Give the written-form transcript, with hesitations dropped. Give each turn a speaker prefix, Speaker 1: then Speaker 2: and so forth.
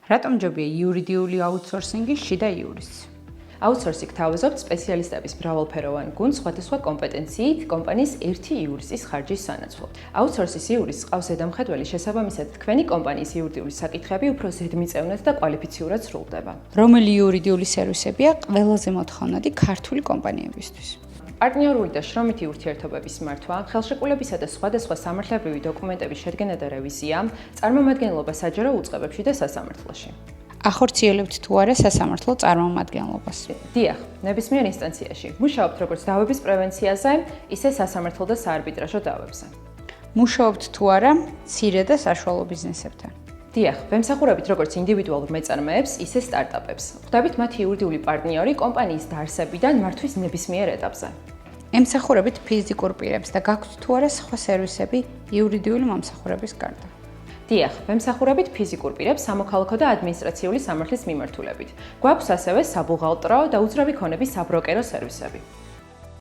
Speaker 1: რატომ ჯობია იურიდიული აუთსორსინგი შიდა იურის?
Speaker 2: აუთსორსინგ თავაზობთ სპეციალისტების მრავალფეროვან გუნდს სხვადასხვა კომპეტენციით კომპანიის ერთი იურისის ხარჯის სანაცვლოდ. აუთსორსის იურის ყავს ზედამხედველი, შესაბამისად თქვენი კომპანიის იურიდიული საკითხები უფრო ზედმიწევნად და კვალიფიციურად სრულდება.
Speaker 1: რომელი იურიდიული სერვისებია ყველაზე მოთხოვნადი ქართული კომპანიებისთვის?
Speaker 2: პარტნიორული და შრომითი ურთიერთობების მართვა, ხელშეკრულებისა და სხვადასხვა სამართლებრივი დოკუმენტების შედგენა და რევიზია, წარმომადგენლობა საჯარო უწყებებში და სასამართლოში.
Speaker 1: ახორციელებთ თუ არა სასამართლო წარმომადგენლობას?
Speaker 2: დიახ, ნებისმიერ ინსტანციაში. მუშაობთ როგორც დავების პრევენციაზე, ისე სასამართლო და საარბიტრაჟო დავებზე.
Speaker 1: მუშაობთ თუ არა მცირე და საშუალო ბიზნესებთან?
Speaker 2: დიახ, ვემსახურებით როგორც ინდივიდუალურ მეწარმეებს, ისე სტარტაპებს. ხვდებით მათი იურიდიული პარტნიორი კომპანიის დაარსებიდან მართვის ნებისმიერ ეტაპზე.
Speaker 1: ემსახურებით ფიზიკურ პირებს და გაქვთ თუ არა სხვა სერვისები იურიდიული მომსახურების გარდა?
Speaker 2: დიახ, ვემსახურებით ფიზიკურ პირებს სამოქალაქო და ადმინისტრაციული სამართლის მიმართულებით. გვაქვს ასევე საბუღალტრო და უძრავი ქონების საბროკერო სერვისები.